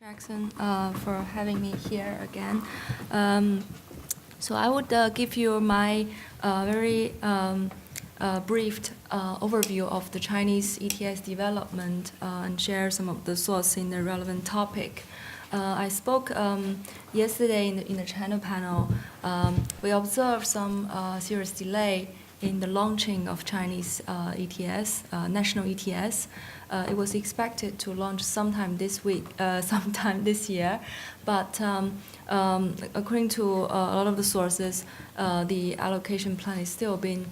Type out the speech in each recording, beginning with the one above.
Jackson, for having me here again. So I would give you my very brief overview of the Chinese ETS development and share some of the thoughts in the relevant topic. I spoke yesterday in the China panel. We observed some serious delay in the launching of Chinese ETS, national ETS. It was expected to launch sometime this week, sometime this year, but according to a lot of the sources, the allocation plan is still being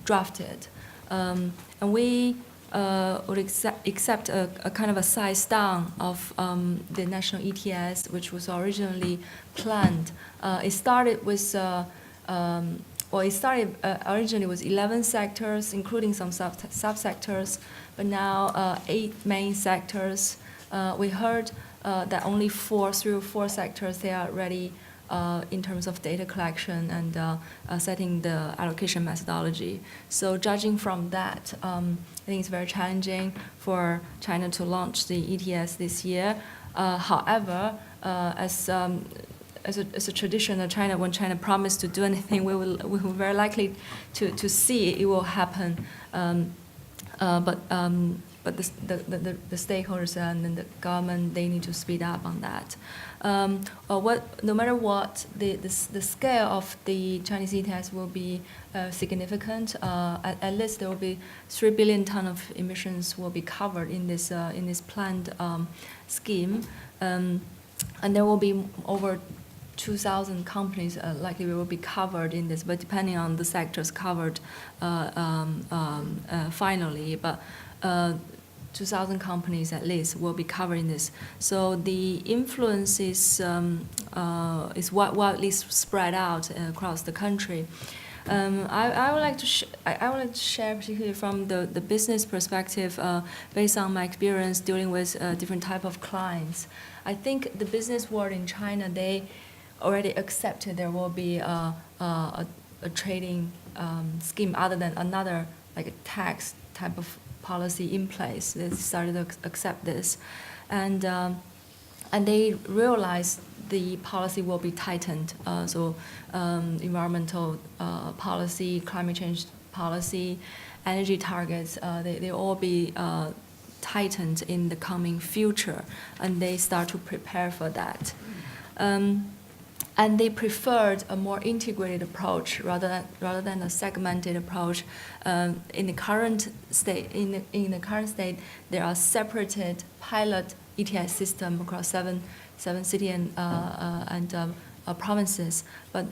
drafted. And we would accept a kind of a size down of the national ETS, which was originally planned. It started with originally with 11 sectors, including some subsectors, but now 8 main sectors. We heard that only 3 or 4 sectors, they are ready in terms of data collection and setting the allocation methodology. So judging from that, I think it's very challenging for China to launch the ETS this year. However, as a tradition of China, when China promised to do anything, we will very likely to see it will happen. But the stakeholders and the government, they need to speed up on that. No matter what, the scale of the Chinese ETS will be significant. At least there will be 3 billion tons of emissions will be covered in this planned scheme, and there will be over 2,000 companies likely will be covered in this, but depending on the sectors covered finally. But 2,000 companies at least will be covering this. So the influence is widely spread out across the country. I would like to share particularly from the business perspective, based on my experience dealing with different type of clients. I think the business world in China, they already accepted there will be a trading scheme other than another like a tax type of policy in place. They started to accept this, and they realized the policy will be tightened. So environmental policy, climate change policy, energy targets, they all be tightened in the coming future, and they start to prepare for that. And they preferred a more integrated approach rather than a segmented approach. In the current state, there are separated pilot ETS system across seven cities and provinces. But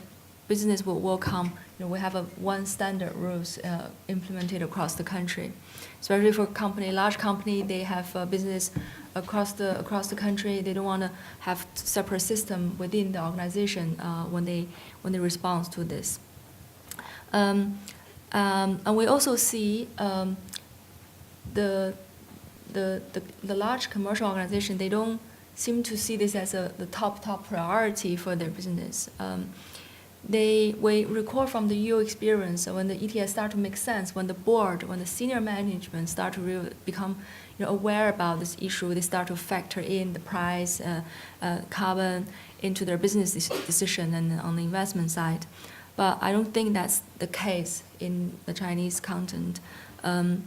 business will welcome. We have one standard rules implemented across the country, especially for large company. They have business across the country. They don't want to have separate system within the organization when they respond to this. And we also see the large commercial organization. They don't seem to see this as the top priority for their business. We recall from the EU experience when the ETS start to make sense, when the senior management start to become aware about this issue, they start to factor in the price, carbon into their business decision and on the investment side. But I don't think that's the case in the Chinese content. When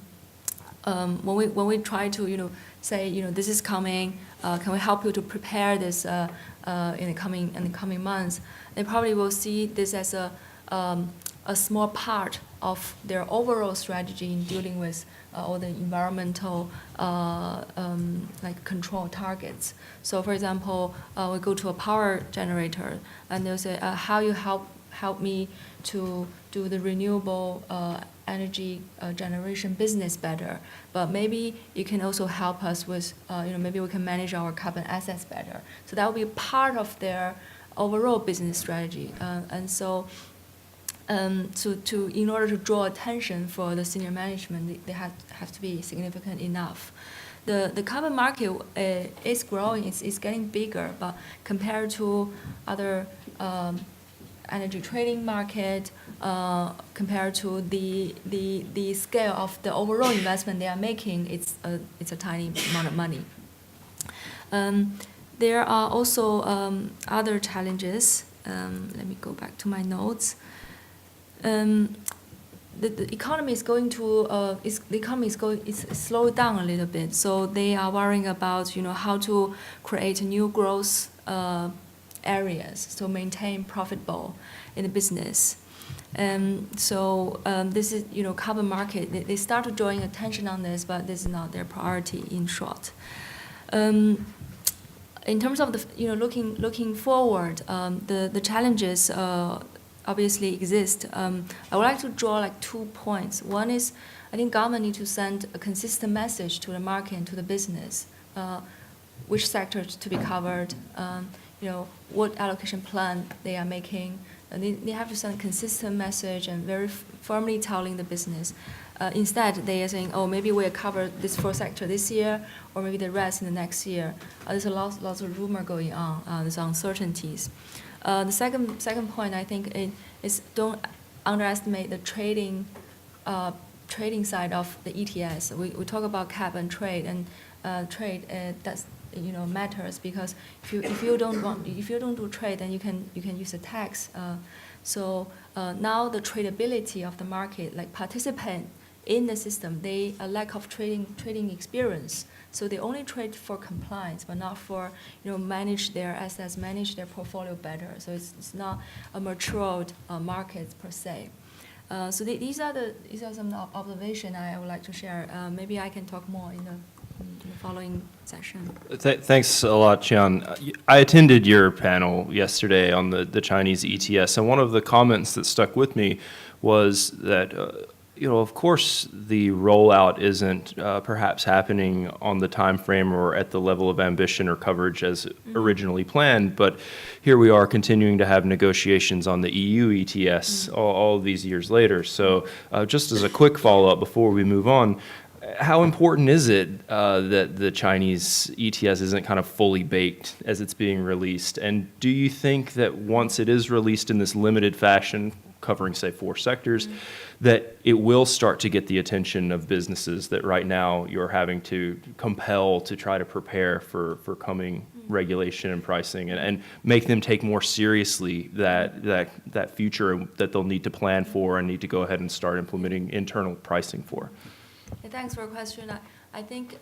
we try to say this is coming, can we help you to prepare this in the coming months? They probably will see this as a small part of their overall strategy in dealing with all the environmental control targets. So, for example, we go to a power generator, and they'll say, "How you help me to do the renewable energy generation business better, but maybe you can also help us with, maybe we can manage our carbon assets better." So that will be part of their overall business strategy, and so in order to draw attention for the senior management, they have to be significant enough. The carbon market is growing, it's getting bigger, but compared to other energy trading market, compared to the scale of the overall investment they are making, it's a tiny amount of money. There are also other challenges. Let me go back to my notes. The economy is going to it's slowed down a little bit. So they are worrying about how to create new growth areas to maintain profitable in the business. This is carbon market. They start to drawing attention on this, but this is not their priority in short. In terms of the looking forward, the challenges obviously exist. I would like to draw 2 points. One is, I think government need to send a consistent message to the market and to the business, which sectors to be covered, what allocation plan they are making. And they have to send a consistent message and very firmly telling the business. Instead, they are saying, oh, maybe we'll cover this 4 sector this year, or maybe the rest in the next year. There's lots of rumor going on. There's uncertainties. The second point, I think, is don't underestimate the trading side of the ETS. We talk about cap and trade, and trade that's matters, because if you don't do trade, then you can use a tax. Now the tradability of the market, participant in the system, they a lack of trading experience. So they only trade for compliance, but not for manage their assets, manage their portfolio better. So it's not a matured market per se. So these are some observations I would like to share. Maybe I can talk more in the following session. Thanks a lot, Qian. I attended your panel yesterday on the Chinese ETS, and one of the comments that stuck with me was that of course, the rollout isn't perhaps happening on the time frame or at the level of ambition or coverage as originally planned, but here we are continuing to have negotiations on the EU ETS all of these years later. So just as a quick follow-up before we move on, how important is it that the Chinese ETS isn't kind of fully baked as it's being released? And do you think that once it is released in this limited fashion, covering, say, 4 sectors, that it will start to get the attention of businesses that right now you're having to compel to try to prepare for coming regulation and pricing, and make them take more seriously that future that they'll need to plan for and need to go ahead and start implementing internal pricing for? Thanks for your question. I think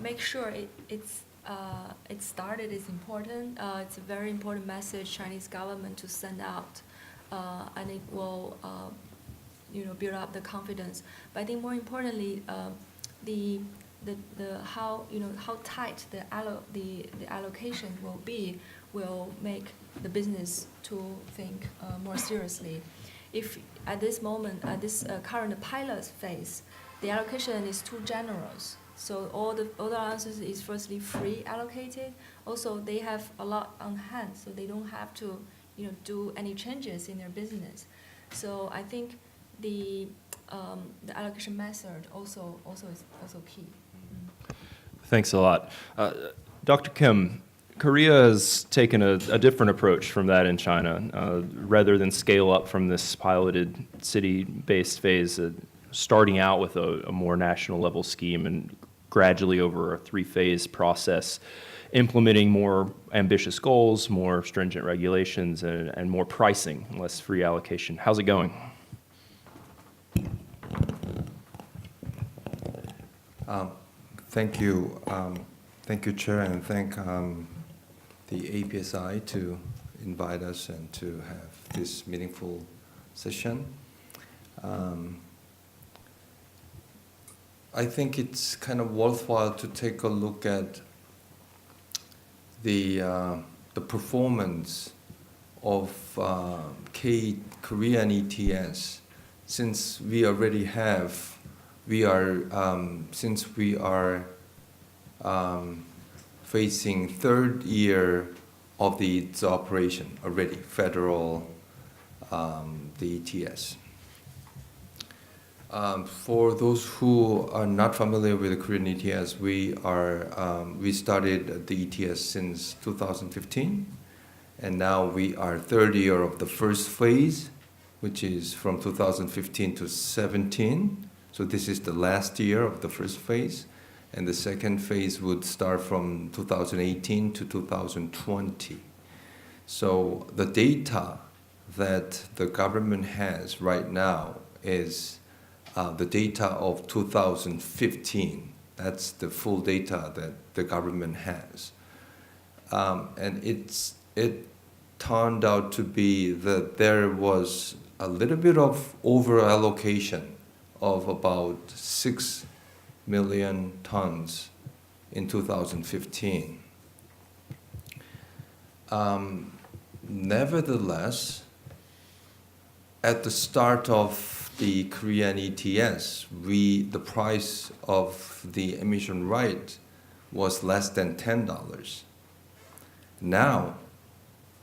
make sure it started is important. It's a very important message Chinese government to send out. And it will, build up the confidence. But I think more importantly, the how tight the allocation will be will make the business to think more seriously. If at this moment, at this current pilot phase, the allocation is too generous. So all the answers is firstly free allocated. Also, they have a lot on hand, so they don't have to do any changes in their business. So I think the allocation method also is key. Thanks a lot. Dr. Kim, Korea has taken a different approach from that in China. Rather than scale up from this piloted city-based phase, starting out with a more national level scheme and gradually over a 3-phase process, implementing more ambitious goals, more stringent regulations, and more pricing, less free allocation. How's it going? Thank you. Thank you, Chair, and thank the APSI to invite us and to have this meaningful session. I think it's kind of worthwhile to take a look at the performance of Korean ETS, since we already have, since we are facing 3rd year of its operation already, federal, the ETS. For those who are not familiar with the Korean ETS, we started the ETS since 2015, and now we are 3rd year of the first phase, which is from 2015 to 17. So this is the last year of the first phase, and the second phase would start from 2018 to 2020. So the data that the government has right now is the data of 2015. That's the full data that the government has. And it turned out to be that there was a little bit of over-allocation of about 6 million tons in 2015. Nevertheless, at the start of the Korean ETS, the price of the emission right was less than $10. Now,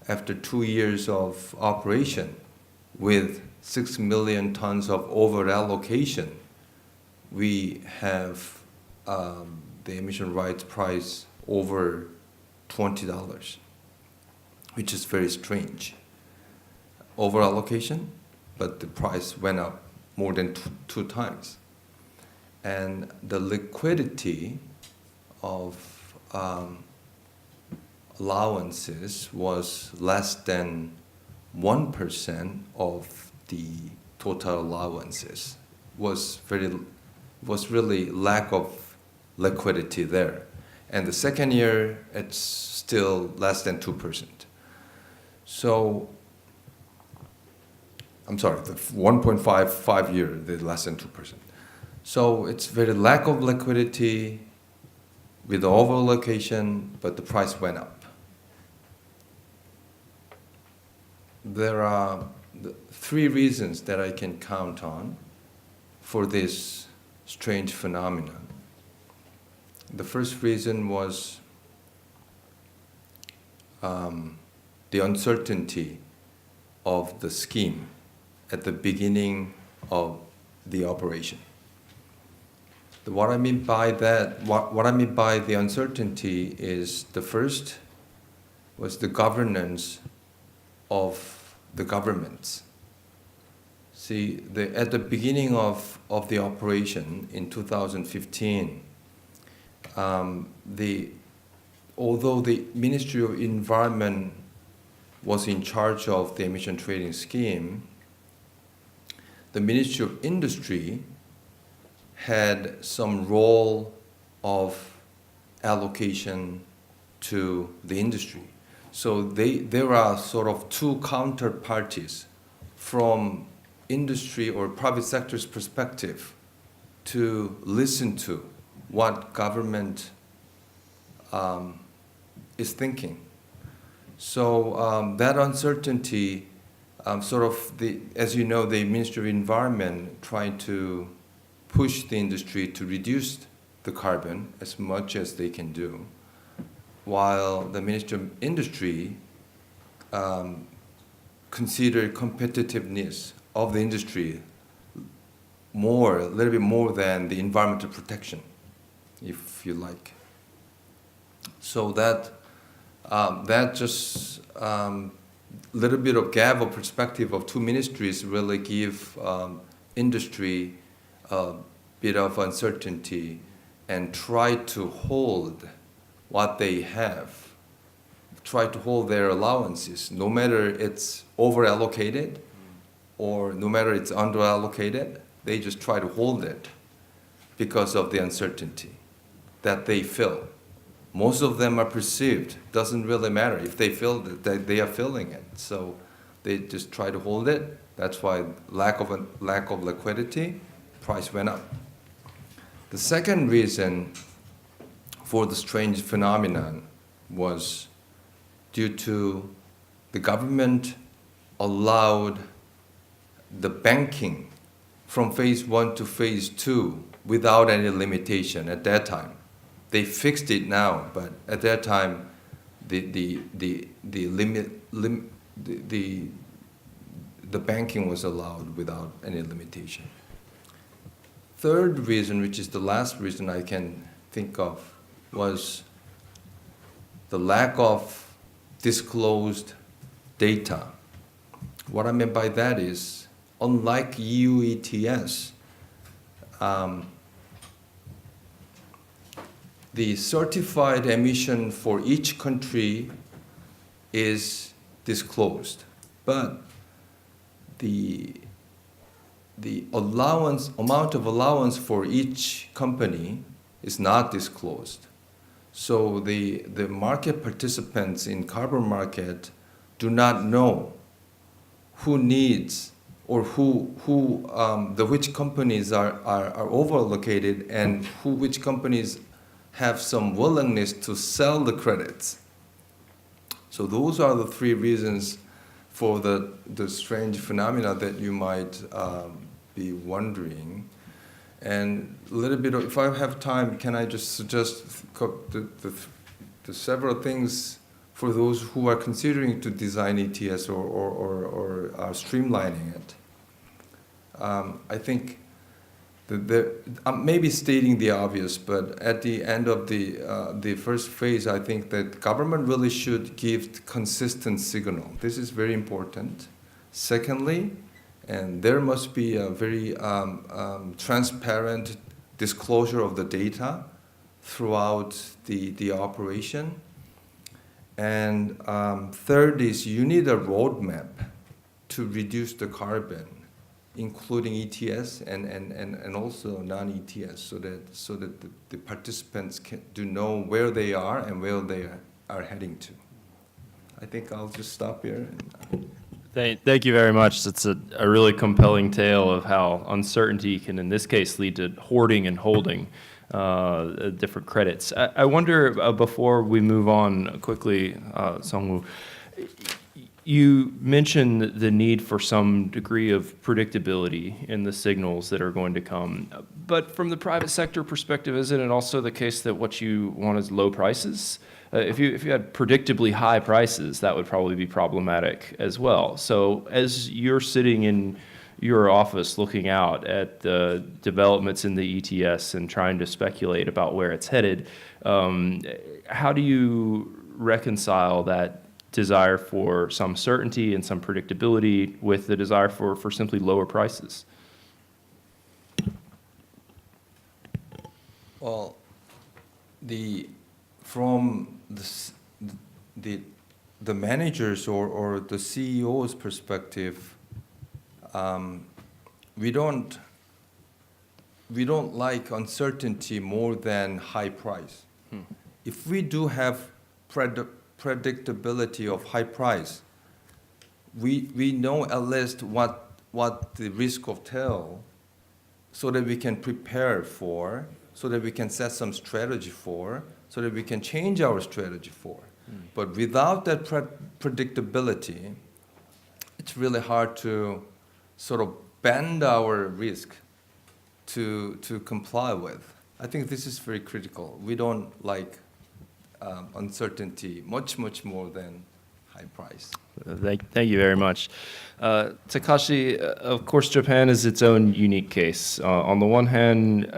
after 2 years of operation, with 6 million tons of over-allocation, we have the emission rights price over $20, which is very strange. Over-allocation, but the price went up more than two times. And the liquidity of allowances was less than 1% of the total allowances. Was really lack of liquidity there. And the second year, it's still less than 2%. So, I'm sorry, the 1.5 year, the less than 2%. So it's very lack of liquidity with over-allocation, but the price went up. There are three reasons that I can count on for this strange phenomenon. The first reason was the uncertainty of the scheme at the beginning of the operation. What I mean by that, what I mean by the uncertainty is the first was the governance of the governments. See, at the beginning of the operation in 2015, although the Ministry of Environment was in charge of the emission trading scheme, the Ministry of Industry had some role of allocation to the industry. So there are sort of two counterparties from industry or private sector's perspective to listen to what government is thinking. So that uncertainty, as you know, the Ministry of Environment tried to push the industry to reduce the carbon as much as they can do, while the Ministry of Industry considered competitiveness of the industry a little bit more than the environmental protection, if you like. So that just little bit of gap of perspective of two ministries really give industry a bit of uncertainty and try to hold what they have, try to hold their allowances, no matter it's over-allocated or no matter it's under-allocated, they just try to hold it because of the uncertainty that they feel. Most of them are perceived. Doesn't really matter if they feel that they are feeling it. So they just try to hold it. That's why lack of liquidity, price went up. The second reason for the strange phenomenon was due to the government allowed the banking from phase 1 to phase 2 without any limitation at that time. They fixed it now, but at that time, the banking was allowed without any limitation. Third reason, which is the last reason I can think of, was the lack of disclosed data. What I mean by that is, unlike EU ETS, the certified emission for each country is disclosed, but the amount of allowance for each company is not disclosed. So the market participants in carbon market do not know who needs or which companies are over-allocated and which companies have some willingness to sell the credits. So those are the three reasons for the strange phenomena that you might be wondering. And a little bit, if I have time, can I just suggest the several things for those who are considering to design ETS or are streamlining it? I think maybe stating the obvious, but at the end of the first phase, I think that government really should give consistent signal. This is very important. Secondly, and there must be a very transparent disclosure of the data throughout the operation. And third is you need a roadmap to reduce the carbon, including ETS and also non-ETS, so that the participants do know where they are and where they are heading to. I think I'll just stop here. Thank you very much. It's a really compelling tale of how uncertainty can, in this case, lead to hoarding and holding different credits. I wonder, before we move on quickly, Songwoo, you mentioned the need for some degree of predictability in the signals that are going to come. But from the private sector perspective, isn't it also the case that what you want is low prices? If you had predictably high prices, that would probably be problematic as well. So as you're sitting in your office looking out at the developments in the ETS and trying to speculate about where it's headed, how do you reconcile that desire for some certainty and some predictability with the desire for simply lower prices? Well, from the managers or the CEO's perspective, we don't like uncertainty more than high price. If we do have predictability of high price, we know at least what the risk of tail, so that we can prepare for, so that we can set some strategy for, so that we can change our strategy for. But without that predictability, it's really hard to sort of bend our risk to comply with. I think this is very critical. We don't like uncertainty much more than high price. Thank you very much. Takashi, of course, Japan is its own unique case. On the one hand,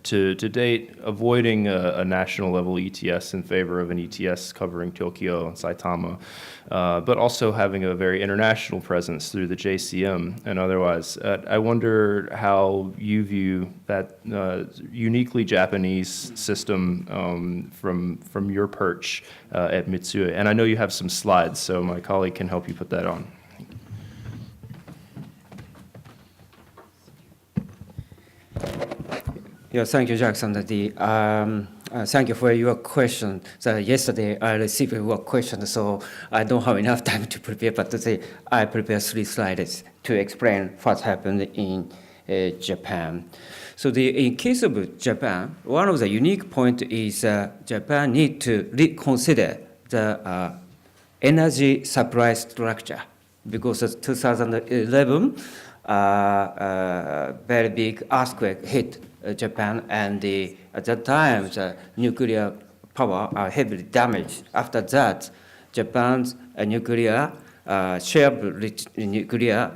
to date, avoiding a national level ETS in favor of an ETS covering Tokyo and Saitama, but also having a very international presence through the JCM and otherwise. I wonder how you view that uniquely Japanese system from your perch at Mitsui. And I know you have some slides, so my colleague can help you put that on. Yeah, thank you, Jackson. Thank you for your question. So yesterday I received your question, so I don't have enough time to prepare, but today I prepared 3 slides to explain what happened in Japan. So in case of Japan, one of the unique points is Japan need to reconsider the energy supply structure, because of 2011, very big earthquake hit Japan, and at that time the nuclear power are heavily damaged. After that, Japan's nuclear share of nuclear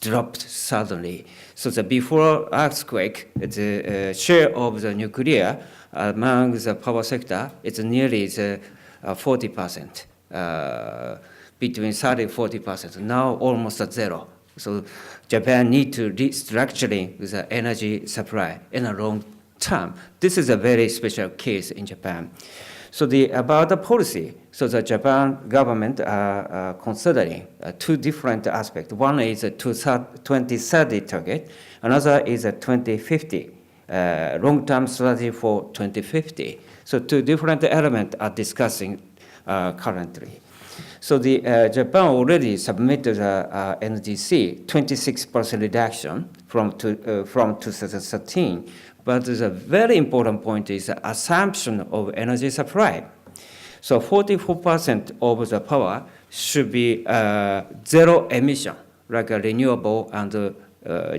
dropped suddenly. So before earthquake, the share of the nuclear among the power sector is nearly 40%, between 30 and 40%. Now almost at zero. So Japan need to restructuring the energy supply in a long term. This is a very special case in Japan. So about the policy, so the Japan government are considering two different aspects. One is a 2030 target, another is a 2050 long-term strategy for 2050. So two different elements are discussing currently. So Japan already submitted a NGC 26% reduction from 2013. But the very important point is the assumption of energy supply. So 44% of the power should be zero emission, like a renewable and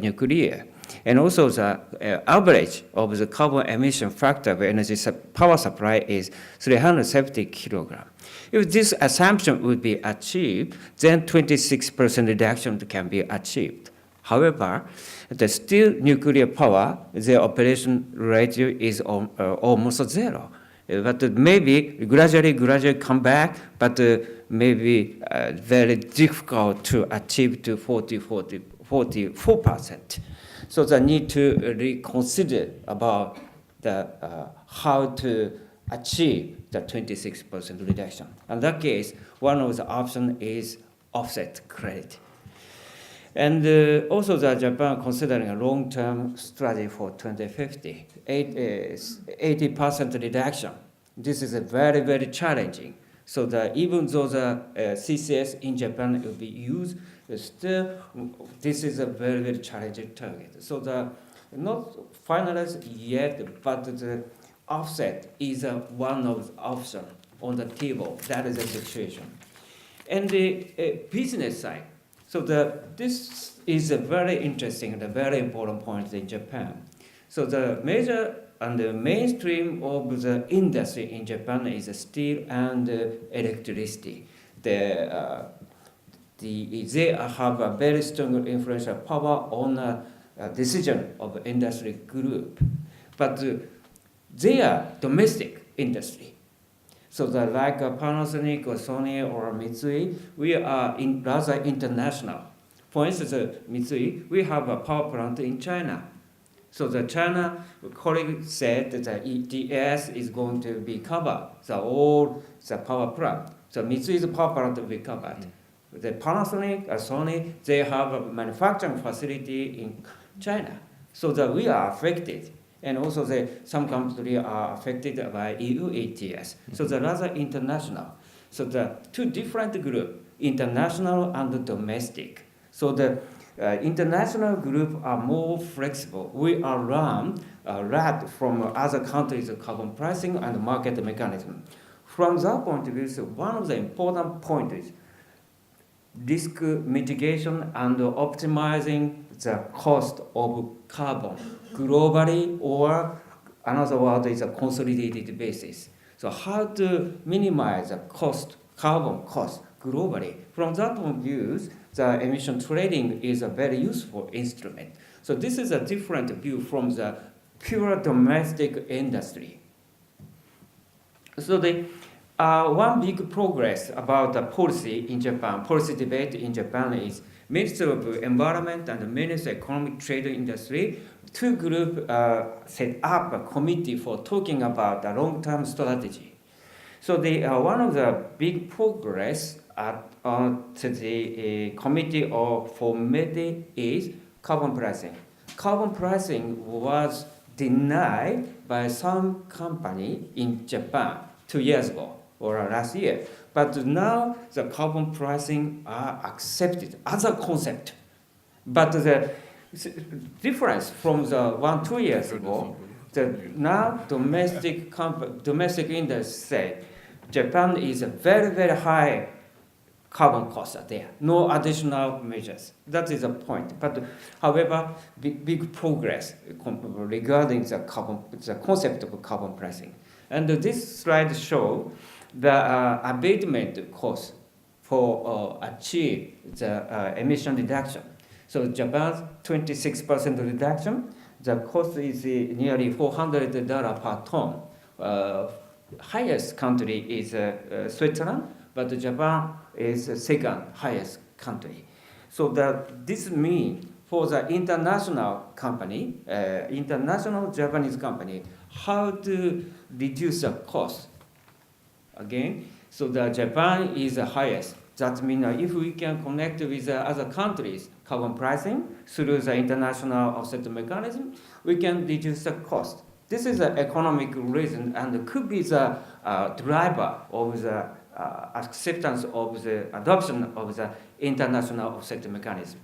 nuclear. And also the average of the carbon emission factor of energy power supply is 370 kilograms. If this assumption would be achieved, then 26% reduction can be achieved. However, the still nuclear power, the operation ratio is almost zero. But maybe gradually come back, but maybe very difficult to achieve to 44%. So they need to reconsider about how to achieve the 26% reduction. In that case, one of the options is offset credit. And also the Japan considering a long-term strategy for 2050, 80% reduction. This is a very, very challenging. So even though the CCS in Japan will be used, still this is a very, very challenging target. So not finalized yet, but the offset is one of the options on the table. That is the situation. And the business side. So this is a very interesting and a very important point in Japan. So the major and the mainstream of the industry in Japan is steel and electricity. They have a very strong influential power on the decision of industry group. But they are domestic industry. So like Panasonic or Sony or Mitsui, we are rather international. For instance, Mitsui, we have a power plant in China. So the China colleague said that the ETS is going to be covered, all the power plant. So Mitsui's power plant will be covered. The Panasonic, Sony, they have a manufacturing facility in China. So that we are affected. And also some countries are affected by EU ETS. So they're rather international. So the two different groups, international and domestic. So the international group are more flexible. We are run from other countries' carbon pricing and market mechanism. From that point of view, so one of the important points is risk mitigation and optimizing the cost of carbon globally, or another word is a consolidated basis. So how to minimize the carbon cost globally. From that point of view, the emission trading is a very useful instrument. So this is a different view from the pure domestic industry. So one big progress about the policy in Japan, policy debate in Japan is Ministry of Environment and Ministry of Economic Trade Industry. Two groups set up a committee for talking about the long-term strategy. So one of the big progress to the committee for METI is carbon pricing. Carbon pricing was denied by some company in Japan 2 years ago or last year. But now the carbon pricing are accepted as a concept. But the difference from the 1-2 years ago, now domestic industry say Japan is a very, very high carbon cost there. No additional measures. That is a point. But however, big progress regarding the concept of carbon pricing. And this slide shows the abatement cost for achieve the emission reduction. So Japan's 26% reduction, the cost is nearly $400 per ton. Highest country is Switzerland, but Japan is the second highest country. So this means for the international company, international Japanese company, how to reduce the cost. Again, so the Japan is the highest. That means if we can connect with other countries' carbon pricing through the international offset mechanism, we can reduce the cost. This is an economic reason and could be the driver of the acceptance of the adoption of the international offset mechanism.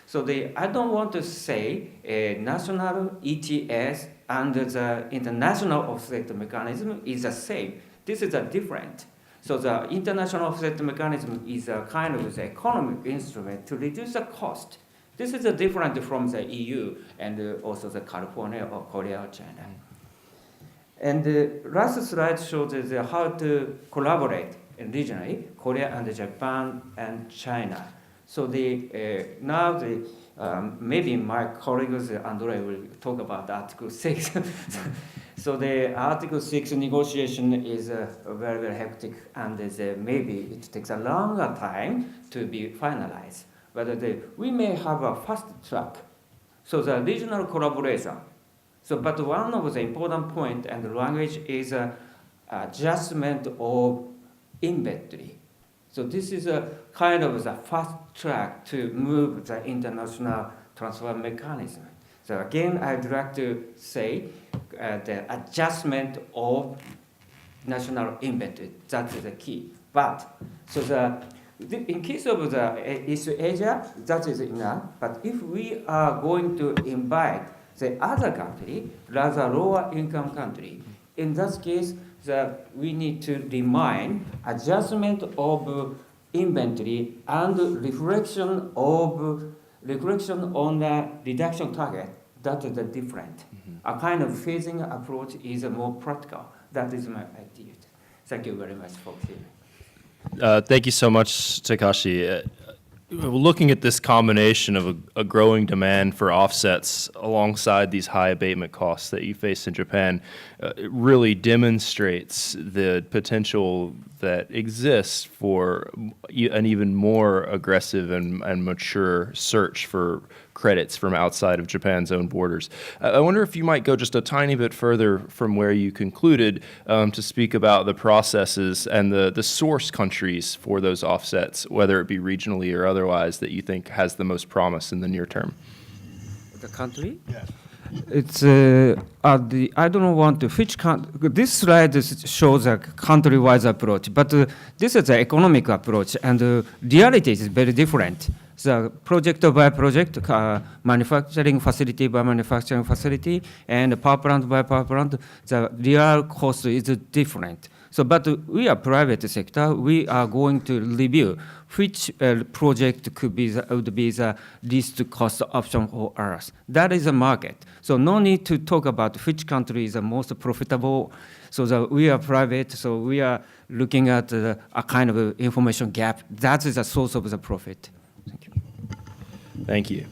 So I don't want to say a national ETS and the international offset mechanism is the same. This is a different. So the international offset mechanism is a kind of the economic instrument to reduce the cost. This is different from the EU and also the California or Korea or China. And the last slide shows how to collaborate regionally, Korea and Japan and China. So maybe my colleagues, Andrei, will talk about Article 6. So the Article 6 negotiation is very, very hectic, and maybe it takes a longer time to be finalized. But we may have a fast track. So the regional collaboration. So, but one of the important point and the language is adjustment of inventory. So this is a kind of the fast track to move the international transfer mechanism. So again, I'd like to say the adjustment of national inventory, that is the key. But, so in case of the East Asia, that is enough. But if we are going to invite the other country, rather lower income country, in that case, we need to remind adjustment of inventory and reflection on the reduction target. That is different. A kind of phasing approach is more practical. That is my idea. Thank you very much for hearing. Thank you so much, Takashi. Looking at this combination of a growing demand for offsets alongside these high abatement costs that you face in Japan, it really demonstrates the potential that exists for an even more aggressive and mature search for credits from outside of Japan's own borders. I wonder if you might go just a tiny bit further from where you concluded to speak about the processes and the source countries for those offsets, whether it be regionally or otherwise, that you think has the most promise in the near term. The country? Yes. It's I don't want to which this slide shows a country-wise approach, but this is an economic approach, and reality is very different. The project by project, manufacturing facility by manufacturing facility, and power plant by power plant, the real cost is different. So, but we are private sector. We are going to review which project would be the least cost option for us. That is a market. So no need to talk about which country is the most profitable. So we are private. So we are looking at a kind of information gap. That is the source of the profit. Thank you. Thank you.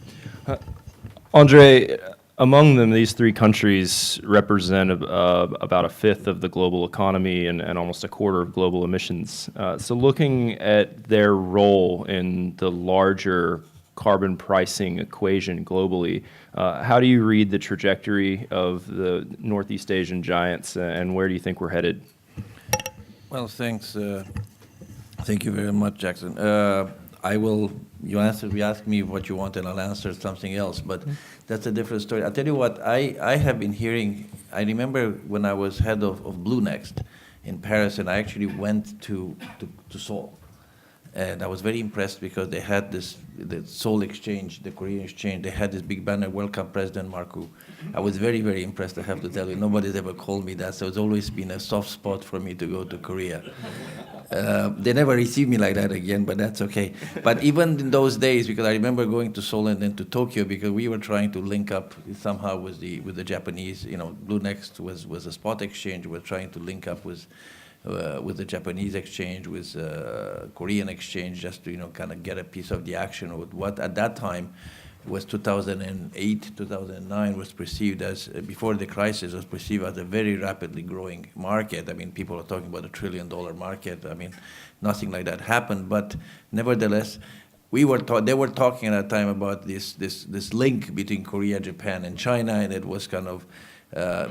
Andrei, among them, these three countries represent about a fifth of the global economy and almost a quarter of global emissions. So looking at their role in the larger carbon pricing equation globally, how do you read the trajectory of the Northeast Asian giants, and where do you think we're headed? Well, thanks. Thank you very much, Jackson. You asked me what you want, and I'll answer something else, but that's a different story. I'll tell you what, I have been hearing, I remember when I was head of Blue Next in Paris, and I actually went to Seoul. And I was very impressed because they had the Seoul exchange, the Korean exchange, they had this big banner, welcome President Marcu. I was very, very impressed, I have to tell you. Nobody's ever called me that, so it's always been a soft spot for me to go to Korea. They never received me like that again, but that's okay. But even in those days, because I remember going to Seoul and then to Tokyo, because we were trying to link up somehow with the Japanese, Blue Next was a spot exchange, we were trying to link up with the Japanese exchange, with Korean exchange, just to kind of get a piece of the action of what at that time was 2008, 2009 was perceived as, before the crisis, was perceived as a very rapidly growing market. I mean, people are talking about $1 trillion market. I mean, nothing like that happened, but nevertheless, they were talking at that time about this link between Korea, Japan, and China, and it was kind of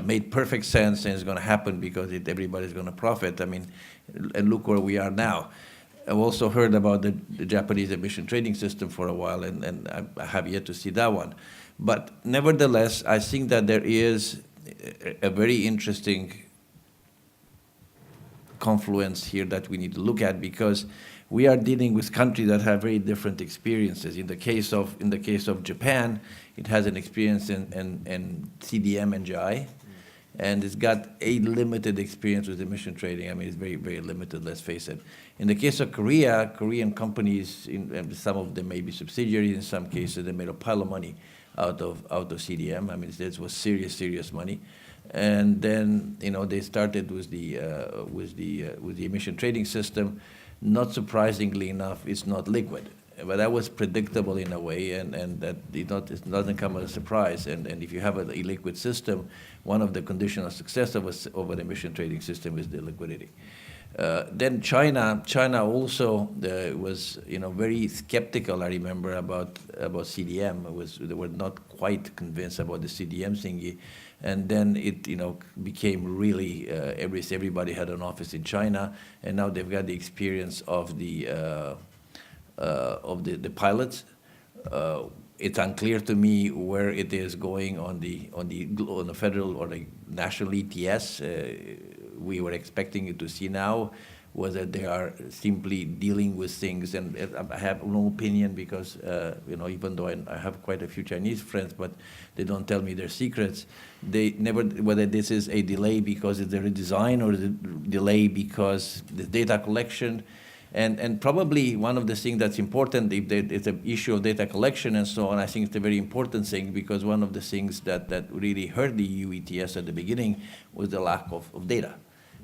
made perfect sense, and it's going to happen because everybody's going to profit. I mean, and look where we are now. I've also heard about the Japanese emission trading system for a while, and I have yet to see that one. But nevertheless, I think that there is a very interesting confluence here that we need to look at, because we are dealing with countries that have very different experiences. In the case of Japan, it has an experience in CDM and GI, and it's got a limited experience with emission trading. I mean, it's very, very limited, let's face it. In the case of Korea, Korean companies, and some of them may be subsidiaries, in some cases they made a pile of money out of CDM. I mean, this was serious money. And then, they started with the emission trading system. Not surprisingly enough, it's not liquid. But that was predictable in a way, and that it doesn't come as a surprise. And if you have a liquid system, one of the conditions of success of an emission trading system is the liquidity. Then China also was very skeptical, I remember, about CDM. They were not quite convinced about the CDM thingy. And then it became really, everybody had an office in China, and now they've got the experience of the pilots. It's unclear to me where it is going on the federal or the national ETS. We were expecting it to see now whether they are simply dealing with things, and I have no opinion because even though I have quite a few Chinese friends, but they don't tell me their secrets. They never, whether this is a delay because it's a redesign or the delay because the data collection. And probably one of the things that's important, if it's an issue of data collection and so on, I think it's a very important thing, because one of the things that really hurt the EU ETS at the beginning was the lack of data.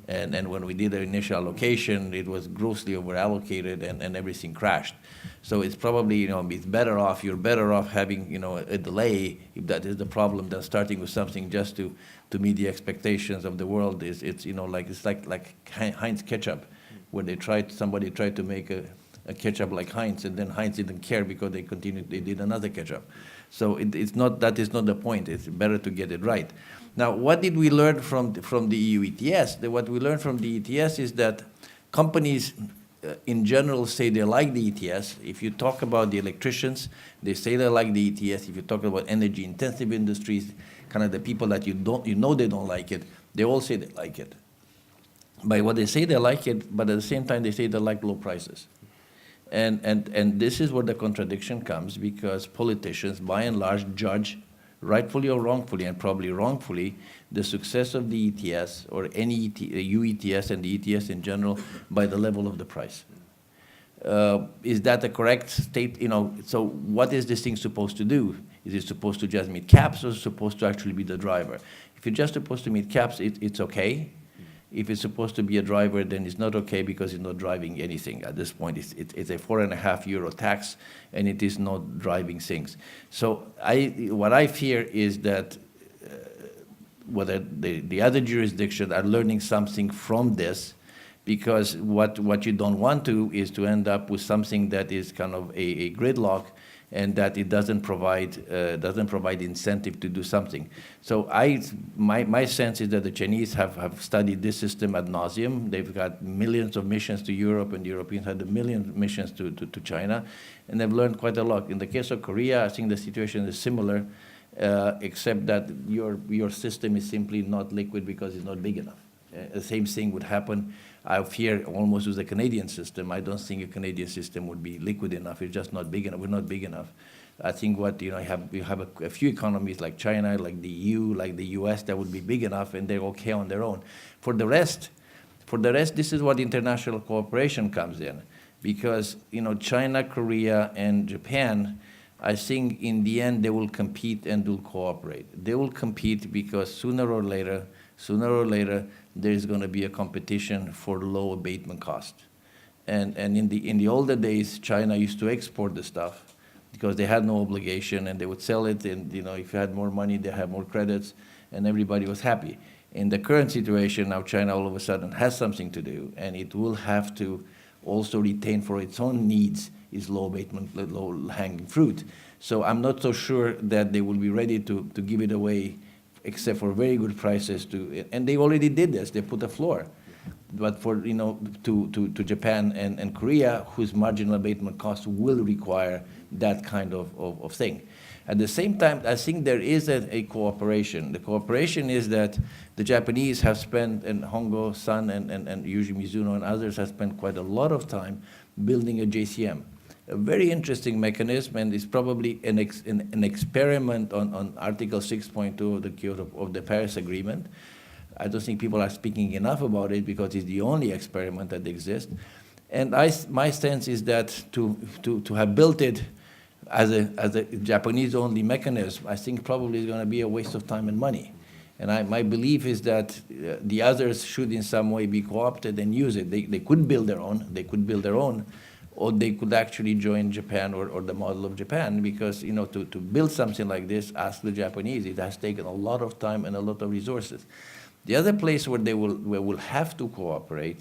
And when we did the initial allocation, it was grossly over-allocated and everything crashed. So it's probably, it's better off, you're better off having, a delay, if that is the problem, than starting with something just to meet the expectations of the world. It's like Heinz ketchup, where somebody tried to make a ketchup like Heinz, and then Heinz didn't care because they did another ketchup. So that is not the point. It's better to get it right. Now, what did we learn from the EU ETS? What we learned from the ETS is that companies in general say they like the ETS. If you talk about the electricians, they say they like the ETS. If you talk about energy-intensive industries, kind of the people that they don't like it, they all say they like it. By what they say they like it, but at the same time they say they like low prices. And this is where the contradiction comes, because politicians, by and large, judge, rightfully or wrongfully, and probably wrongfully, the success of the ETS or any EU ETS and the ETS in general by the level of the price. Is that a correct state? So what is this thing supposed to do? Is it supposed to just meet caps, or is it supposed to actually be the driver? If it's just supposed to meet caps, it's okay. If it's supposed to be a driver, then it's not okay, because it's not driving anything. At this point, it's a €4.5 tax, and it is not driving things. So what I fear is that whether the other jurisdictions are learning something from this, because what you don't want to is to end up with something that is kind of a gridlock, and that it doesn't provide incentive to do something. So my sense is that the Chinese have studied this system ad nauseum. They've got millions of missions to Europe, and the Europeans had a million missions to China, and they've learned quite a lot. In the case of Korea, I think the situation is similar, except that your system is simply not liquid because it's not big enough. The same thing would happen, I fear, almost with the Canadian system. I don't think a Canadian system would be liquid enough. It's just not big enough. We're not big enough. I think you have a few economies like China, like the EU, like the US, that would be big enough, and they're okay on their own. For the rest, this is what international cooperation comes in, because China, Korea, and Japan, I think in the end they will compete and will cooperate. They will compete because sooner or later, there's going to be a competition for low abatement cost. And in the older days, China used to export the stuff because they had no obligation, and they would sell it, and if you had more money, they had more credits, and everybody was happy. In the current situation now, China all of a sudden has something to do, and it will have to also retain for its own needs is low-hanging fruit. So I'm not so sure that they will be ready to give it away, except for very good prices. And they already did this. They put a floor. But for to Japan and Korea, whose marginal abatement cost will require that kind of thing. At the same time, I think there is a cooperation. The cooperation is that the Japanese have spent, and Hongo, Sun, and Yuji Mizuno and others have spent quite a lot of time building a JCM. A very interesting mechanism, and it's probably an experiment on Article 6.2 of the Paris Agreement. I don't think people are speaking enough about it because it's the only experiment that exists. And my sense is that to have built it as a Japanese-only mechanism, I think probably is going to be a waste of time and money. And my belief is that the others should in some way be co-opted and use it. They could build their own, or they could actually join Japan or the model of Japan, because to build something like this, ask the Japanese, it has taken a lot of time and a lot of resources. The other place where they will have to cooperate,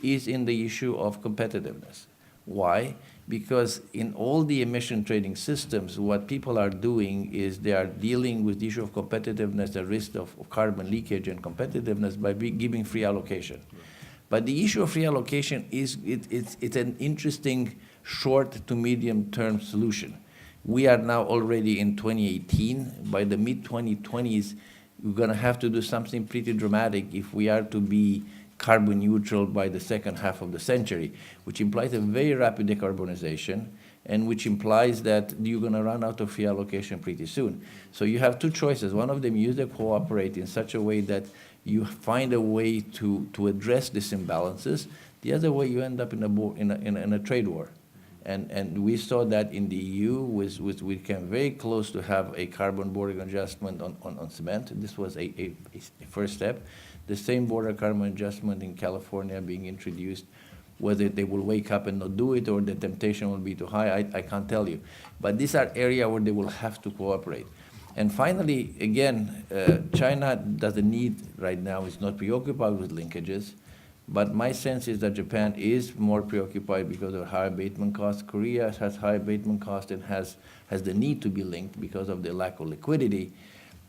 is in the issue of competitiveness. Why? Because in all the emission trading systems, what people are doing is they are dealing with the issue of competitiveness, the risk of carbon leakage and competitiveness by giving free allocation. But the issue of free allocation it's an interesting short to medium term solution. We are now already in 2018. By the mid-2020s, we're going to have to do something pretty dramatic if we are to be carbon neutral by the second half of the century, which implies a very rapid decarbonization, and which implies that you're going to run out of free allocation pretty soon. So you have two choices. One of them, you either cooperate in such a way that you find a way to address these imbalances. The other way, you end up in a trade war. And we saw that in the EU, we came very close to have a carbon border adjustment on cement. This was a first step. The same border carbon adjustment in California being introduced, whether they will wake up and not do it or the temptation will be too high, I can't tell you. But these are areas where they will have to cooperate. And finally, again, China doesn't need right now, is not preoccupied with linkages. But my sense is that Japan is more preoccupied because of high abatement costs. Korea has high abatement costs and has the need to be linked because of the lack of liquidity.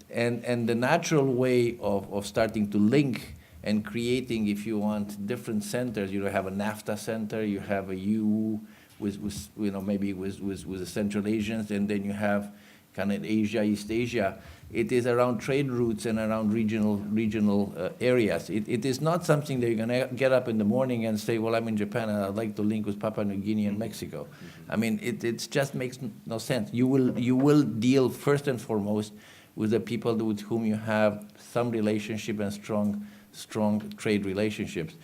And the natural way of starting to link and creating, if you want, different centers, you have a NAFTA center, you have a EU with maybe with the Central Asians, and then you have kind of Asia, East Asia. It is around trade routes and around regional areas. It is not something that you're going to get up in the morning and say, well, I'm in Japan and I'd like to link with Papua New Guinea and Mexico. I mean, it just makes no sense. You will deal first and foremost with the people with whom you have some relationship and strong trade relationships.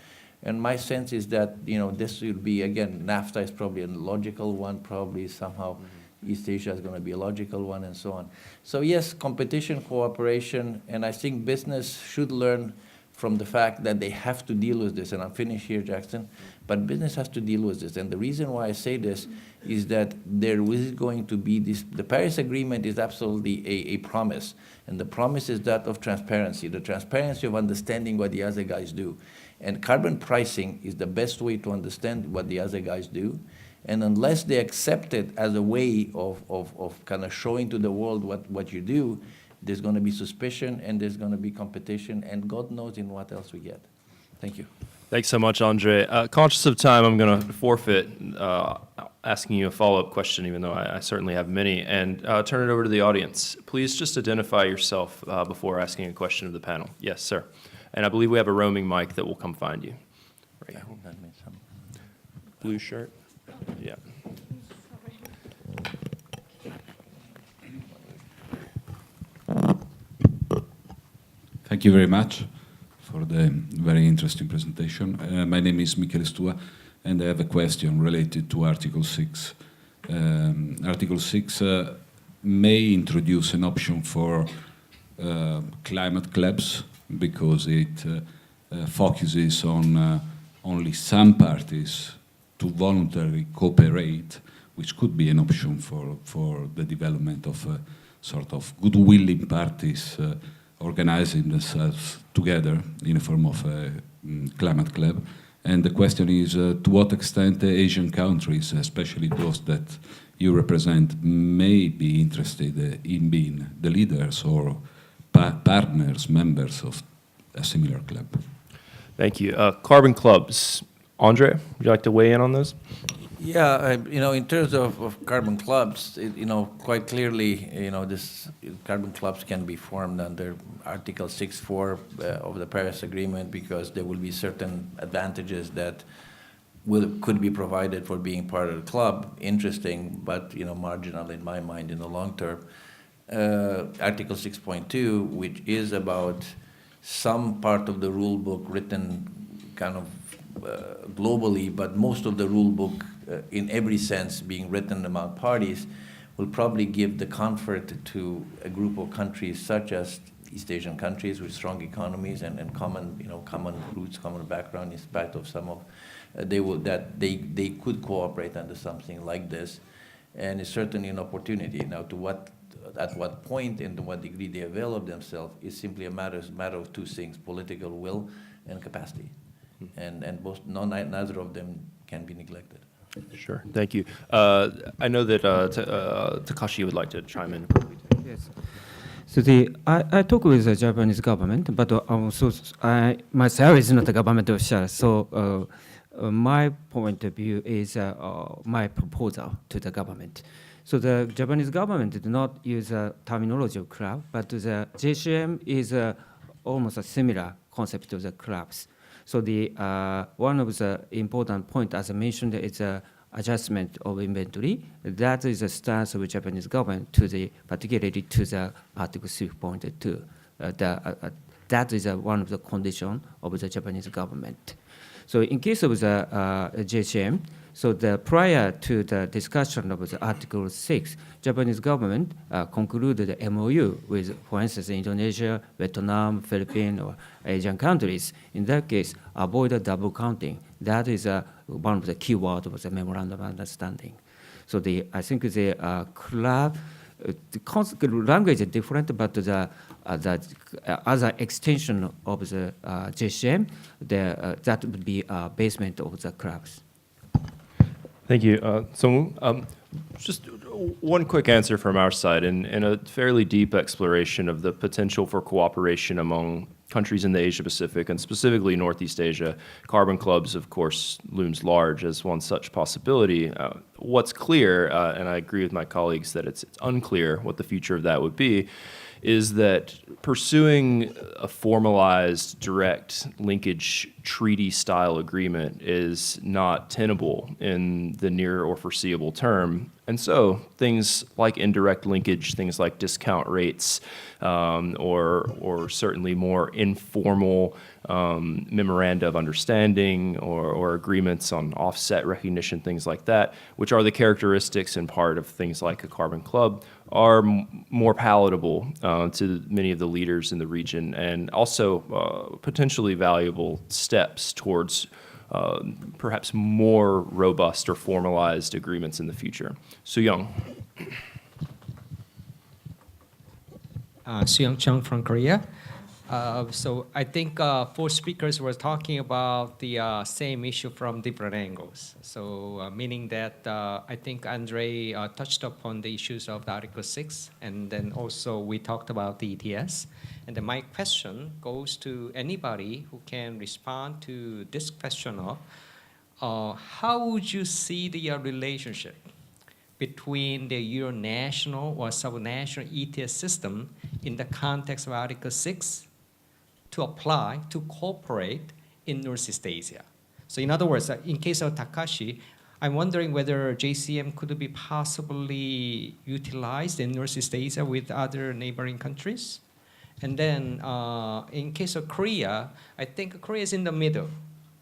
And my sense is that this will be, again, NAFTA is probably a logical one, probably somehow East Asia is going to be a logical one, and so on. So yes, competition, cooperation, and I think business should learn from the fact that they have to deal with this. And I'm finished here, Jackson, but business has to deal with this. And the reason why I say this is that there is going to be this, the Paris Agreement is absolutely a promise. And the promise is that of transparency, the transparency of understanding what the other guys do. And carbon pricing is the best way to understand what the other guys do. And unless they accept it as a way of kind of showing to the world what you do, there's going to be suspicion and there's going to be competition, and God knows in what else we get. Thank you. Thanks so much, Andrei. Conscious of time, I'm going to forfeit asking you a follow-up question, even though I certainly have many, and turn it over to the audience. Please just identify yourself before asking a question of the panel. Yes, sir. And I believe we have a roaming mic that will come find you. Right. Blue shirt. Yeah. Thank you very much for the very interesting presentation. My name is Michele Stua, and I have a question related to Article 6. Article 6 may introduce an option for climate clubs because it focuses on only some parties to voluntarily cooperate, which could be an option for the development of a sort of good-willing parties organizing themselves together in a form of a climate club. And the question is, to what extent the Asian countries, especially those that you represent, may be interested in being the leaders or partners, members of a similar club? Thank you. Carbon clubs. Andrei, would you like to weigh in on this? Yeah, in terms of carbon clubs, quite clearly, this carbon clubs can be formed under Article 6.4 of the Paris Agreement, because there will be certain advantages that could be provided for being part of the club. Interesting, but marginal in my mind in the long term. Article 6.2, which is about some part of the rule book written kind of globally, but most of the rule book in every sense being written among parties, will probably give the comfort to a group of countries such as East Asian countries with strong economies and common roots, common background, in spite of some of they could cooperate under something like this, and it's certainly an opportunity. Now, at what point and to what degree they avail of themselves is simply a matter of two things: political will and capacity, and neither of them can be neglected. Sure, thank you. I know that Takashi would like to chime in. Yes. So I talk with the Japanese government, but also myself is not a government official. So my point of view is my proposal to the government. So the Japanese government did not use a terminology of club, but the JCM is almost a similar concept of the clubs. So one of the important points, as I mentioned, is adjustment of inventory. That is a stance of the Japanese government particularly to the Article 6.2. That is one of the conditions of the Japanese government. So in case of the JCM, so prior to the discussion of the Article 6, Japanese government concluded the MOU with, for instance, Indonesia, Vietnam, Philippines, or Asian countries. In that case, avoid the double counting. That is one of the key words of the memorandum of understanding. So I think the club, the language is different, but the other extension of the JCM, that would be a basement of the clubs. Thank you. So just one quick answer from our side, and a fairly deep exploration of the potential for cooperation among countries in the Asia-Pacific, and specifically Northeast Asia. Carbon clubs, of course, looms large as one such possibility. What's clear, and I agree with my colleagues that it's unclear what the future of that would be, is that pursuing a formalized direct linkage treaty-style agreement is not tenable in the near or foreseeable term. And so things like indirect linkage, things like discount rates, or certainly more informal memoranda of understanding or agreements on offset recognition, things like that, which are the characteristics and part of things like a carbon club, are more palatable to many of the leaders in the region, and also potentially valuable steps towards perhaps more robust or formalized agreements in the future. Soo-young. Soo-young Chung from Korea. So I think four speakers were talking about the same issue from different angles. So meaning that I think Andrei touched upon the issues of the Article 6, and then also we talked about the ETS. And then my question goes to anybody who can respond to this question of how would you see the relationship between the Euro-national or sub-national ETS system in the context of Article 6 to apply, to cooperate in Northeast Asia? So in other words, in case of Takashi, I'm wondering whether JCM could be possibly utilized in Northeast Asia with other neighboring countries. And then in case of Korea, I think Korea is in the middle,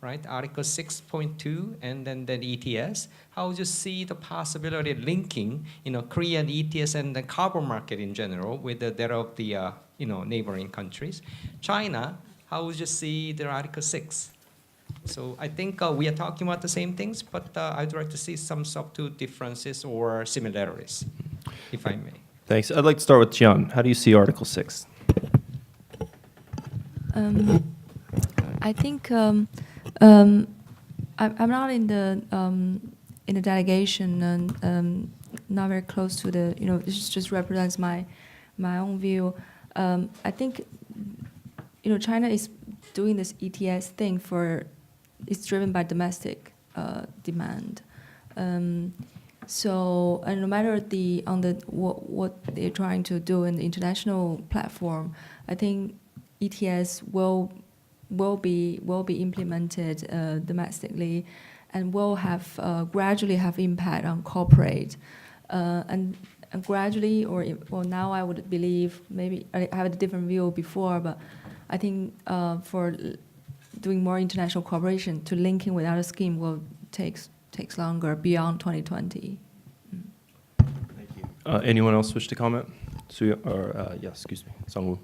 right? Article 6.2 and then the ETS. How would you see the possibility of linking, Korean ETS and the carbon market in general with that of the neighboring countries? China, how would you see the Article 6? So I think we are talking about the same things, but I'd like to see some subtle differences or similarities, if I may. Thanks. I'd like to start with Qian. How do you see Article 6? I think I'm not in the delegation and not very close to the, this just represents my own view. I think, China is doing this ETS thing it's driven by domestic demand. So, and no matter what they're trying to do in the international platform, I think ETS will be implemented domestically, and will have gradually have impact on corporate, and gradually, or now I would believe, maybe I have a different view before, but I think for doing more international cooperation to link in with other scheme will takes longer beyond 2020. Thank you. Anyone else wish to comment? Excuse me, Sangwoo.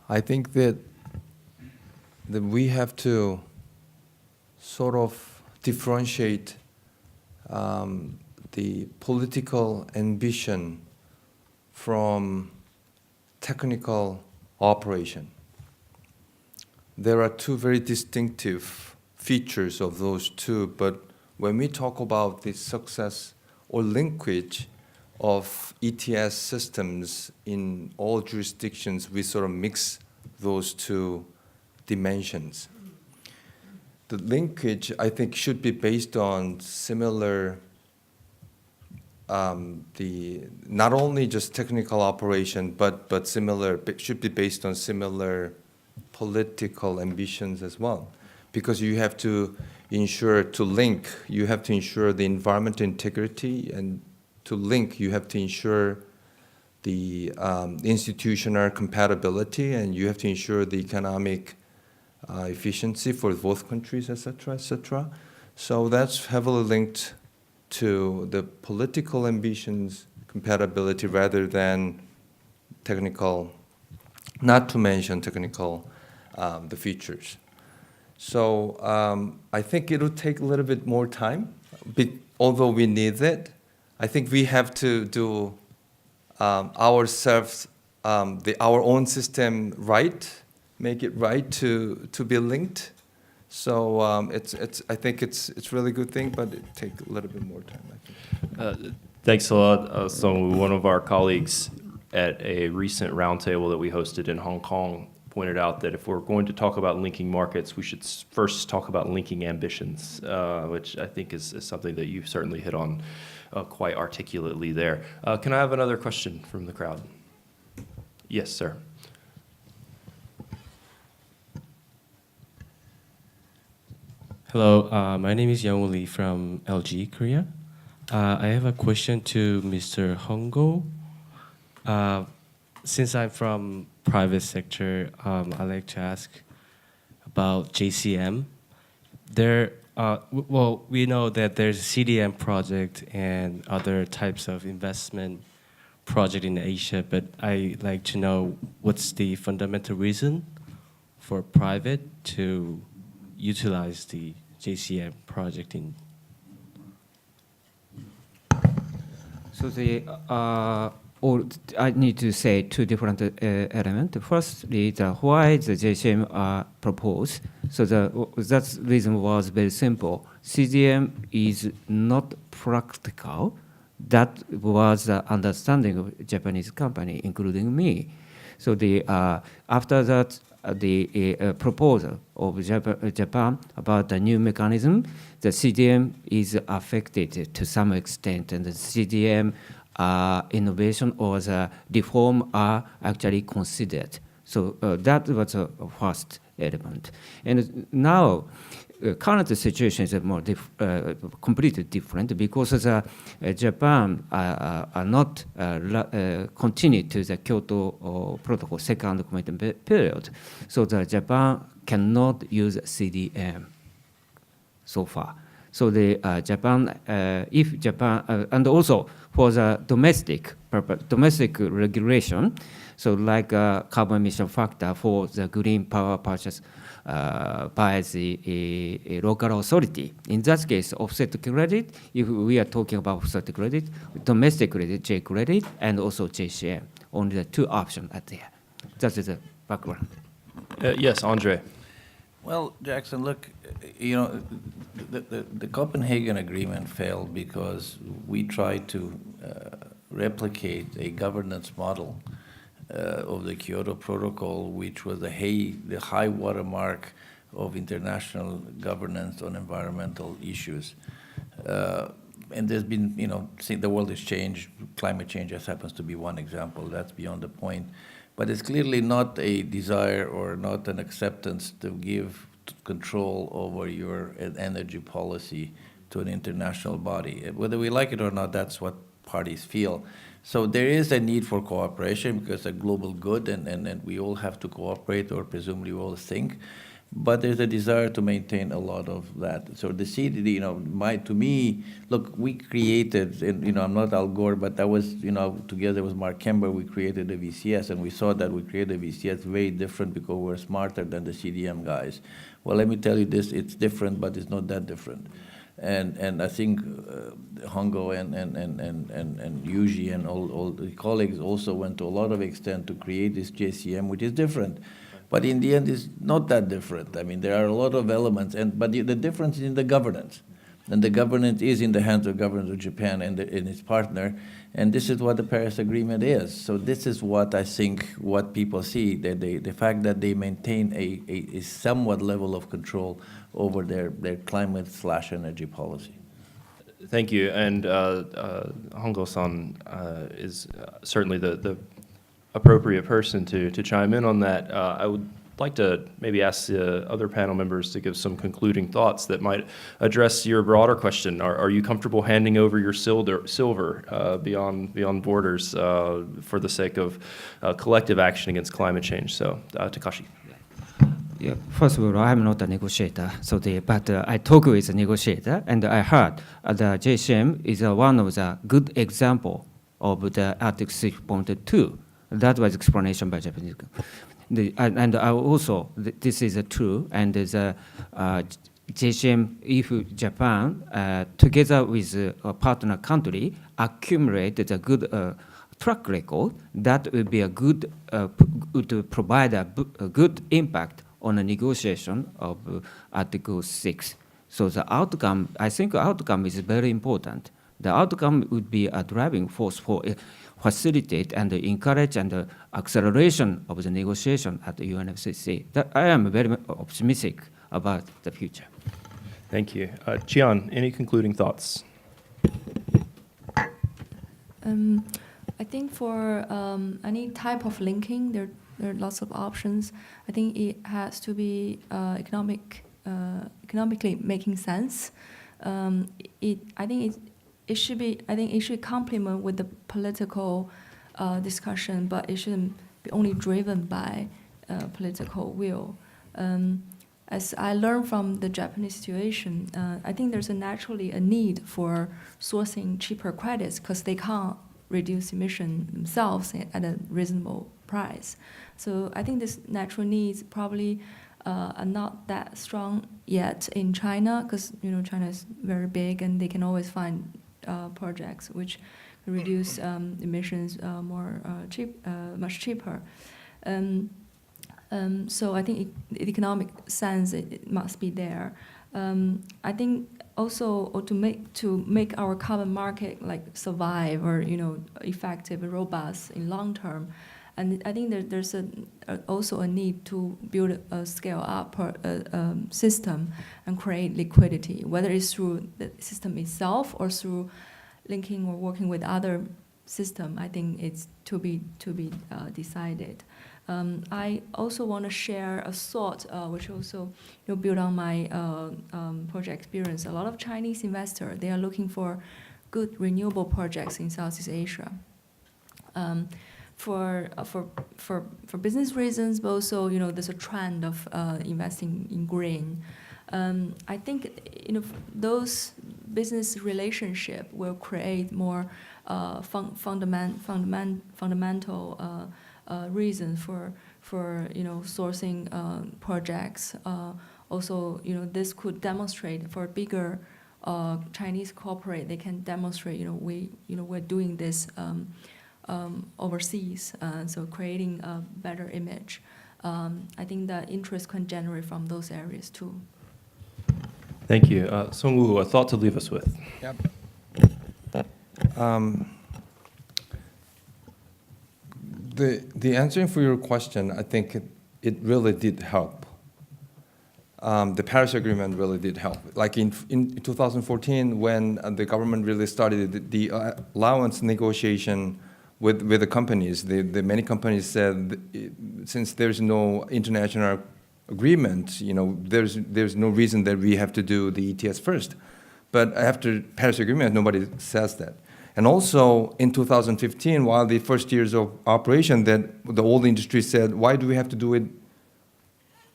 I think that we have to sort of differentiate the political ambition from technical operation. There are two very distinctive features of those two, but when we talk about the success or linkage of ETS systems in all jurisdictions, we sort of mix those two dimensions. The linkage, I think, should be based on similar, not only just technical operation, but similar, should be based on similar political ambitions as well. Because you have to ensure you have to ensure the environmental integrity, and to link, you have to ensure the institutional compatibility, and you have to ensure the economic efficiency for both countries, etc., etc. So that's heavily linked to the political ambitions compatibility rather than technical, not to mention technical, the features. So I think it'll take a little bit more time, although we need it. I think we have to do ourselves, our own system right, make it right to be linked. So I think it's really good thing, but it takes a little bit more time, I think. Thanks a lot. So one of our colleagues at a recent roundtable that we hosted in Hong Kong pointed out that if we're going to talk about linking markets, we should first talk about linking ambitions, which I think is something that you've certainly hit on quite articulately there. Can I have another question from the crowd? Yes, sir. Hello, my name is Young Lee from LG, Korea. I have a question to Mr. Hongo. Since I'm from private sector, I'd like to ask about JCM. We know that there's a CDM project and other types of investment project in Asia, but I'd like to know what's the fundamental reason for private to utilize the JCM project in. So I need to say two different elements. Firstly, why the JCM are proposed. So that reason was very simple. CDM is not practical. That was the understanding of Japanese company, including me. So after that, the proposal of Japan about the new mechanism, the CDM is affected to some extent, and the CDM innovation or the reform are actually considered. So that was the first element. And now, current situation is more completely different because Japan are not continue to the Kyoto Protocol second commitment period. So Japan cannot use CDM so far. So if Japan, and also for the domestic regulation, so like carbon emission factor for the green power purchase by the local authority. In that case, offset credit, if we are talking about offset credit, domestic credit, J credit, and also JCM, only the two options are there. That is the background. Yes, Andrei. Well, Jackson, look, you know, the Copenhagen Agreement failed because we tried to replicate a governance model of the Kyoto Protocol, which was the high watermark of international governance on environmental issues. And there's been, you know, the world has changed. Climate change just happens to be one example. That's beyond the point. But it's clearly not a desire or not an acceptance to give control over your energy policy to an international body. Whether we like it or not, that's what parties feel. So there is a need for cooperation because it's a global good, and we all have to cooperate, or presumably we all think. But there's a desire to maintain a lot of that. So the CDD, you know, to me, look, we created, and, you know, I'm not Al Gore, but that was, you know, together with Mark Kember, we created the VCS, and we saw that we created the VCS very different because we're smarter than the CDM guys. Well, let me tell you this, it's different, but it's not that different. And I think Hongo and Yuji and all the colleagues also went to a lot of extent to create this JCM, which is different. But in the end, it's not that different. I mean, there are a lot of elements, but the difference is in the governance. And the governance is in the hands of government of Japan and its partner, and this is what the Paris Agreement is. So this is what I think what people see, that the fact that they maintain a somewhat level of control over their climate/energy policy. Thank you. And Hongo-san is certainly the appropriate person to chime in on that. I would like to maybe ask the other panel members to give some concluding thoughts that might address your broader question. Are you comfortable handing over your silver beyond borders for the sake of collective action against climate change? So, Takashi. Yeah, first of all, I'm not a negotiator, but I talk with a negotiator, and I heard the JCM is one of the good example of the Article 6.2. That was explanation by Japanese. And also, this is true, and the JCM, if Japan, together with a partner country, accumulate a good track record, that will be a good, would provide a good impact on the negotiation of Article 6. So the outcome, I think outcome is very important. The outcome would be a driving force for facilitate and encourage and acceleration of the negotiation at the UNFCCC. I am very optimistic about the future. Thank you. Qian, any concluding thoughts? I think for any type of linking, there are lots of options. I think it has to be economically making sense. It should complement with the political discussion, but it shouldn't be only driven by political will. As I learned from the Japanese situation, I think there's naturally a need for sourcing cheaper credits because they can't reduce emission themselves at a reasonable price. So I think this natural needs probably are not that strong yet in China because China is very big and they can always find projects which reduce emissions much cheaper. So I think in economic sense it must be there. I think also to make our carbon market survive or effective, robust in long term. And I think there's also a need to build a scale-up system and create liquidity, whether it's through the system itself or through linking or working with other systems. I think it's to be decided. I also want to share a thought, which also build on my project experience. A lot of Chinese investors, they are looking for good renewable projects in Southeast Asia. For business reasons, but also there's a trend of investing in green. I think those business relationship will create more fundamental reasons for sourcing projects. Also, this could demonstrate for bigger Chinese corporate, they can demonstrate we're doing this overseas, so creating a better image. I think the interest can generate from those areas too. Thank you. Song-woo, a thought to leave us with. Yep. The answering for your question, I think it really did help. The Paris Agreement really did help. Like in 2014, when the government really started the allowance negotiation with the companies, the many companies said, since there's no international agreement, there's no reason that we have to do the ETS first. But after Paris Agreement, nobody says that. And also in 2015, while the first years of operation, that the old industry said, why do we have to do it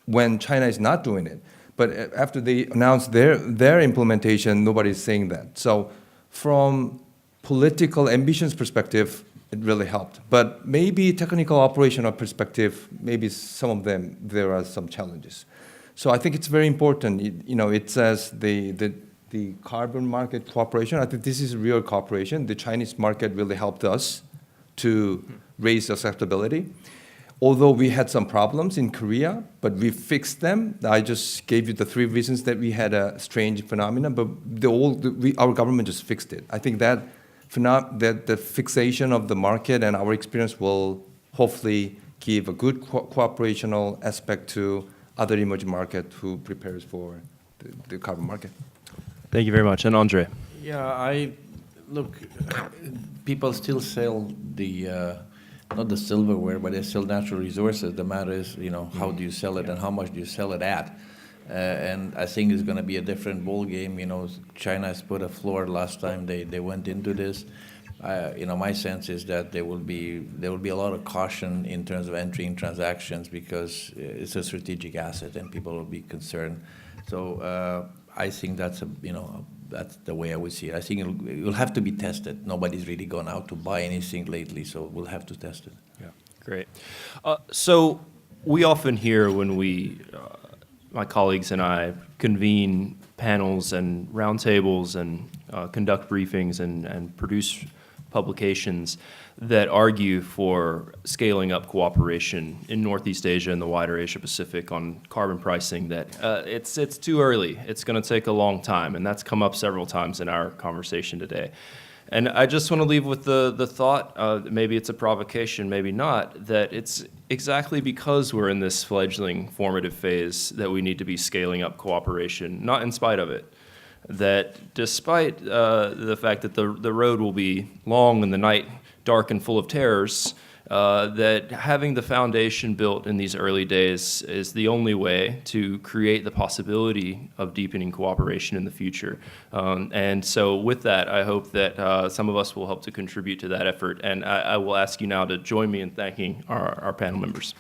when China is not doing it? But after they announced their implementation, nobody's saying that. So from political ambitions perspective, it really helped. But maybe technical operational perspective, maybe some of them, there are some challenges. So I think it's very important. It says the carbon market cooperation. I think this is real cooperation. The Chinese market really helped us to raise acceptability. Although we had some problems in Korea, but we fixed them. I just gave you the 3 reasons that we had a strange phenomenon, but our government just fixed it. I think that the fixation of the market and our experience will hopefully give a good cooperational aspect to other emerging market who prepares for the carbon market. Thank you very much. And Andrei. Yeah, look, people still sell not the silverware, but they sell natural resources. The matter is, how do you sell it and how much do you sell it at? And I think it's going to be a different ball game. China has put a floor last time they went into this. My sense is that there will be a lot of caution in terms of entering transactions because it's a strategic asset and people will be concerned. So I think that's the way I would see it. I think it will have to be tested. Nobody's really gone out to buy anything lately, so we'll have to test it. Yeah, great. So we often hear when my colleagues and I convene panels and roundtables and conduct briefings and produce publications that argue for scaling up cooperation in Northeast Asia and the wider Asia Pacific on carbon pricing, that it's too early. It's going to take a long time, and that's come up several times in our conversation today. And I just want to leave with the thought, maybe it's a provocation, maybe not, that it's exactly because we're in this fledgling formative phase that we need to be scaling up cooperation, not in spite of it. That despite the fact that the road will be long and the night dark and full of terrors, that having the foundation built in these early days is the only way to create the possibility of deepening cooperation in the future. And so with that, I hope that some of us will help to contribute to that effort. And I will ask you now to join me in thanking our panel members.